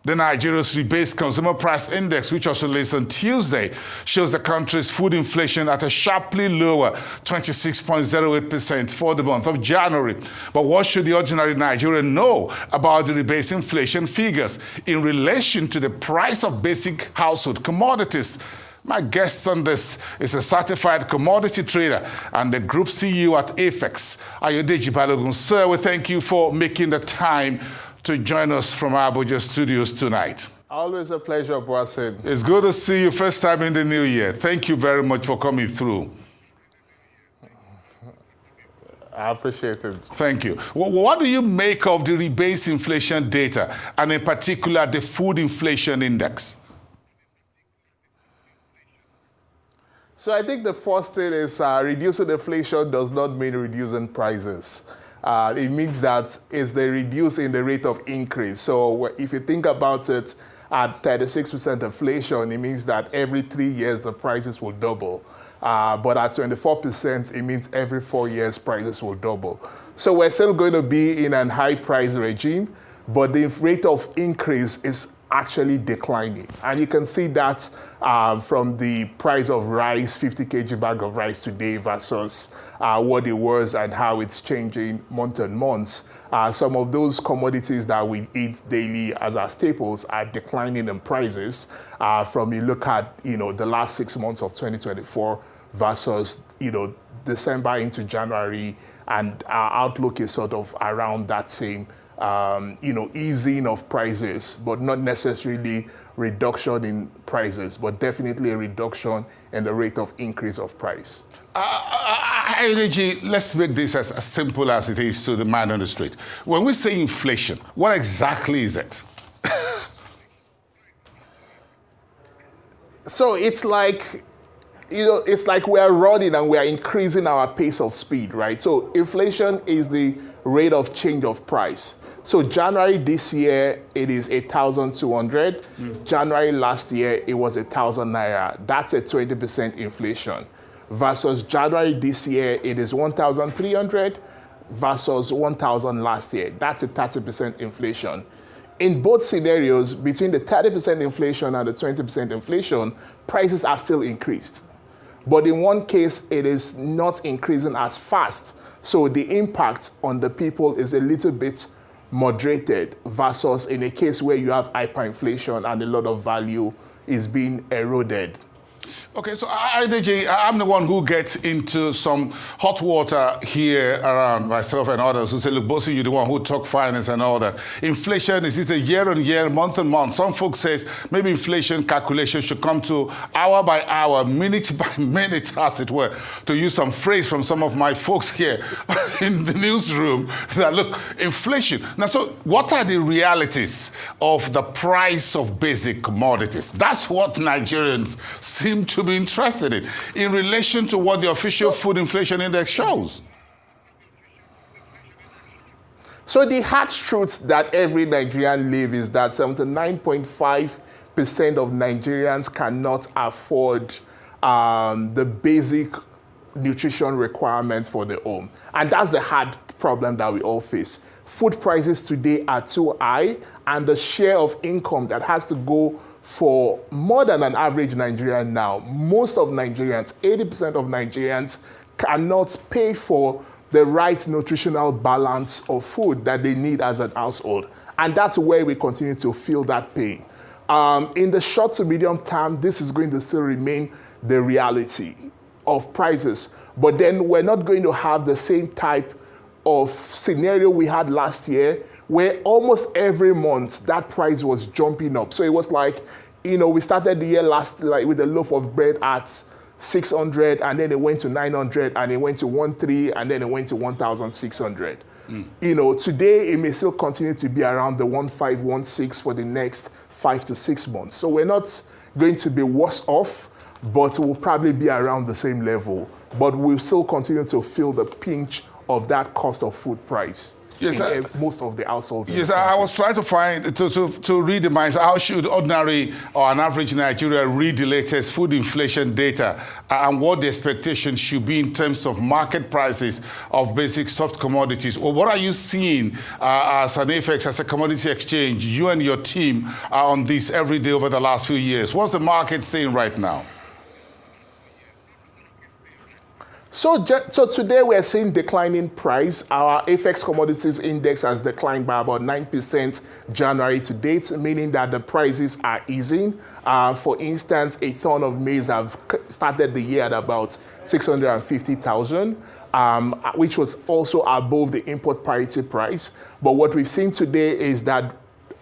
The Nigeria's Rebasing Consumer Price Index, which also released on Tuesday, shows the country's food inflation at a sharply lower 26.08% for the month of January. But what should the ordinary Nigerian know about the rebased inflation figures in relation to the price of basic household commodities? My guest on this is a certified commodity trader and the group CEO at Apex, Ayodeji Balogun. Sir, we thank you for making the time to join us from our Abuja studios tonight. Always a pleasure, Boasin. It's good to see you first time in the new year. Thank you very much for coming through. I appreciate it. Thank you. What do you make of the rebased inflation data, and in particular the food inflation index? So I think the first thing is reducing inflation does not mean reducing prices. It means that it's the reduce in the rate of increase. So if you think about it, at 36% inflation, it means that every 3 years the prices will double. But at 24%, it means every 4 years prices will double. So we're still going to be in a high price regime, but the rate of increase is actually declining. And you can see that from the price of rice, 50 kg bag of rice today versus what it was and how it's changing month on month. Some of those commodities that we eat daily as our staples are declining in prices from you look at, the last 6 months of 2024 versus, December into January, and our outlook is sort of around that same easing of prices, but not necessarily reduction in prices, but definitely a reduction in the rate of increase of price. Ayodeji, let's make this as simple as it is to the man on the street. When we say inflation, what exactly is it? So it's like, it's like we are running and we are increasing our pace of speed, right? So inflation is the rate of change of price. So January this year, it is 1,200. January last year, it was 1,000 naira. That's a 20% inflation. Versus January this year, it is 1,300 versus 1,000 last year. That's a 30% inflation. In both scenarios, between the 30% inflation and the 20% inflation, prices have still increased. But in one case, it is not increasing as fast. So the impact on the people is a little bit moderated versus in a case where you have hyperinflation and a lot of value is being eroded. Okay, so Ayodeji, I'm the one who gets into some hot water here around myself and others who say, look, Bosi, you're the one who talk finance and all that. Inflation, is it a year on year, month on month? Some folks say maybe inflation calculation should come to hour by hour, minute by minute, as it were, to use some phrase from some of my folks here in the newsroom that, look, inflation. Now, so what are the realities of the price of basic commodities? That's what Nigerians seem to be interested in relation to what the official food inflation index shows. So the hard truth that every Nigerian lives is that 79.5% of Nigerians cannot afford the basic nutrition requirements for the home. And that's the hard problem that we all face. Food prices today are too high, and the share of income that has to go for more than an average Nigerian now, most of Nigerians, 80% of Nigerians cannot pay for the right nutritional balance of food that they need as an household. And that's where we continue to feel that pain. In the short to medium term, this is going to still remain the reality of prices. But then we're not going to have the same type of scenario we had last year, where almost every month that price was jumping up. So it was like, we started the year with a loaf of bread at 600, and then it went to 900, and it went to 1,300, and then it went to 1,600. Today it may still continue to be around the 1,500, 1,600 for the next 5 to 6 months. So we're not going to be worse off, but we'll probably be around the same level. But we'll still continue to feel the pinch of that cost of food price. Yes, in most of the households. Yes, I was trying to find, to read the minds, how should ordinary or an average Nigeria read the latest food inflation data and what the expectations should be in terms of market prices of basic soft commodities? Or what are you seeing as an FX, as a commodity exchange? You and your team are on this every day over the last few years. What's the market saying right now? So today we're seeing declining price. Our FX commodities index has declined by about 9% January to date, meaning that the prices are easing. For instance, a ton of maize have started the year at about 650,000, which was also above the import parity price. But what we've seen today is that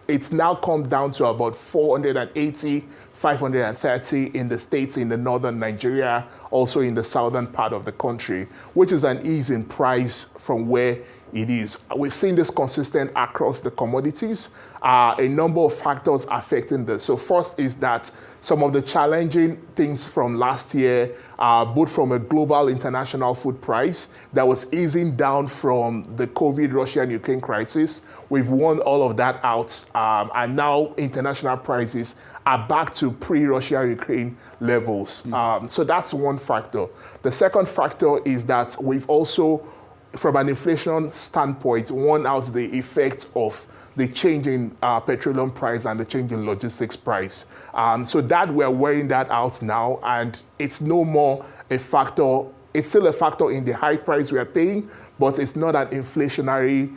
it's now come down to about 480, 530 in the states in the northern Nigeria, also in the southern part of the country, which is an ease in price from where it is. We've seen this consistent across the commodities. A number of factors affecting this. So first is that some of the challenging things from last year, both from a global international food price that was easing down from the COVID Russia and Ukraine crisis. We've won all of that out, and now international prices are back to pre-Russia-Ukraine levels. So that's one factor. The second factor is that we've also, from an inflation standpoint, won out the effect of the change in petroleum price and the change in logistics price. So that we're wearing that out now, and it's no more a factor. It's still a factor in the high price we are paying, but it's not an inflationary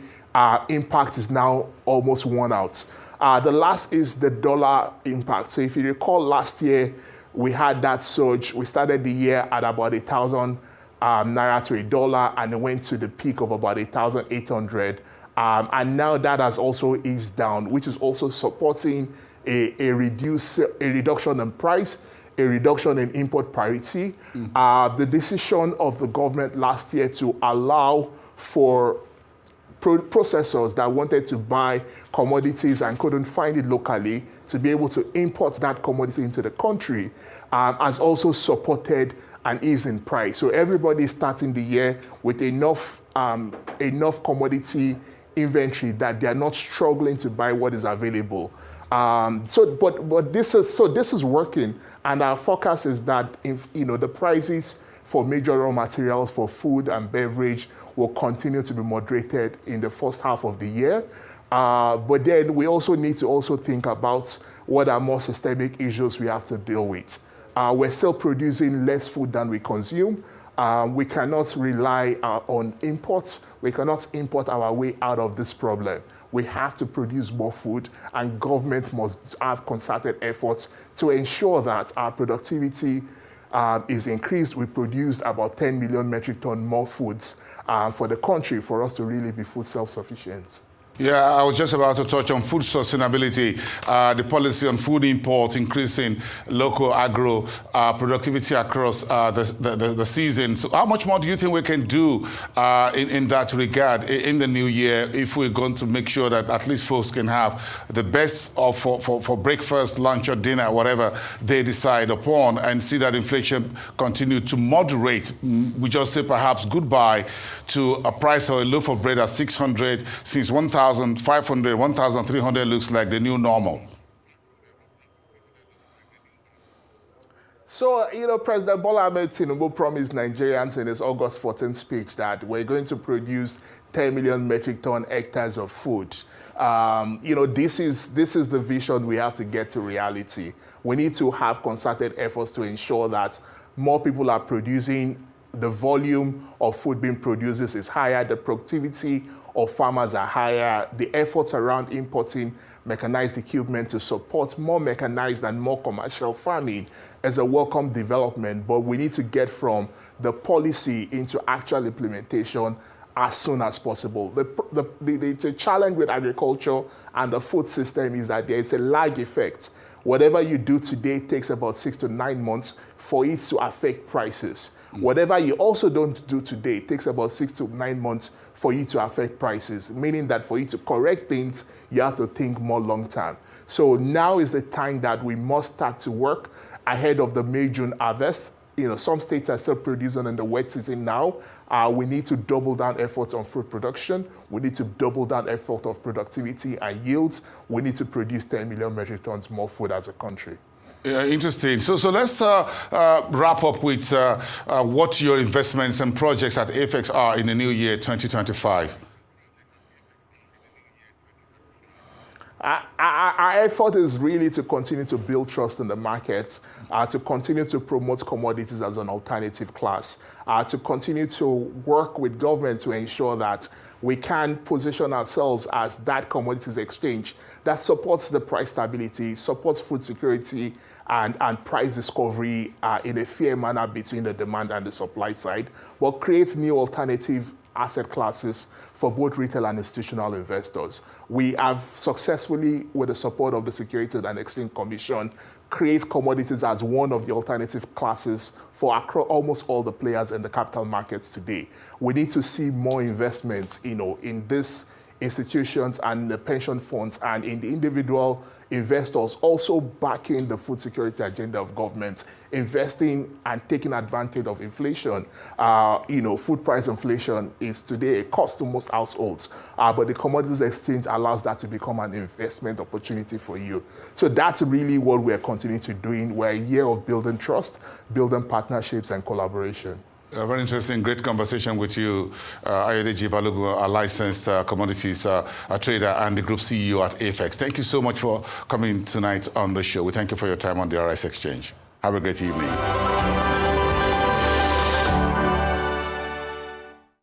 impact is now almost worn out. The last is the dollar impact. So if you recall last year, we had that surge. We started the year at about 1,000 naira to $1, and it went to the peak of about 1,800. And now that has also eased down, which is also supporting a reduction in price, a reduction in import parity. The decision of the government last year to allow for processors that wanted to buy commodities and couldn't find it locally to be able to import that commodity into the country has also supported an ease in price. So everybody is starting the year with enough commodity inventory that they are not struggling to buy what is available. But this is working, and our forecast is that if the prices for major raw materials for food and beverage will continue to be moderated in the first half of the year. But then we also need to also think about what are more systemic issues we have to deal with. We're still producing less food than we consume. We cannot rely on imports. We cannot import our way out of this problem. We have to produce more food, and government must have concerted efforts to ensure that our productivity is increased. We produced about 10 million metric ton more foods for the country for us to really be food self-sufficient. Yeah, I was just about to touch on food sustainability, the policy on food import, increasing local agro productivity across the season. So how much more do you think we can do in that regard in the new year if we're going to make sure that at least folks can have the best for breakfast, lunch, or dinner, whatever they decide upon, and see that inflation continue to moderate? We just say perhaps goodbye to a price of a loaf of bread at 600 since 1,500, 1,300 looks like the new normal. So, President Bola Ahmed Tinubu promised Nigerians in his August 14th speech that we're going to produce 10 million metric ton hectares of food. This is the vision we have to get to reality. We need to have concerted efforts to ensure that more people are producing. The volume of food being produced is higher, the productivity of farmers are higher, the efforts around importing mechanized equipment to support more mechanized and more commercial farming is a welcome development, but we need to get from the policy into actual implementation as soon as possible. The challenge with agriculture and the food system is that there is a lag effect. Whatever you do today takes about 6 to 9 months for it to affect prices. Whatever you also don't do today takes about 6 to 9 months for you to affect prices, meaning that for you to correct things, you have to think more long term. So now is the time that we must start to work ahead of the May-June harvest. some states are still producing in the wet season now. We need to double down efforts on fruit production. We need to double down effort of productivity and yields. We need to produce 10 million metric tons more food as a country. Interesting. So let's wrap up with what your investments and projects at Apex are in the new year 2025. Our effort is really to continue to build trust in the markets, to continue to promote commodities as an alternative class, to continue to work with government to ensure that we can position ourselves as that commodities exchange that supports the price stability, supports food security, and price discovery in a fair manner between the demand and the supply side, but creates new alternative asset classes for both retail and institutional investors. We have successfully, with the support of the Securities and Exchange Commission, create commodities as one of the alternative classes for almost all the players in the capital markets today. We need to see more investments, in these institutions and the pension funds and in the individual investors also backing the food security agenda of government, investing and taking advantage of inflation. Food price inflation is today a cost to most households, but the commodities exchange allows that to become an investment opportunity for you. So that's really what we're continuing to doing. We're a year of building trust, building partnerships and collaboration. Very interesting, great conversation with you, Ayodeji Balogun, a licensed commodities trader and the group CEO at Apex. Thank you so much for coming tonight on the show. We thank you for your time on the RS Exchange. Have a great evening.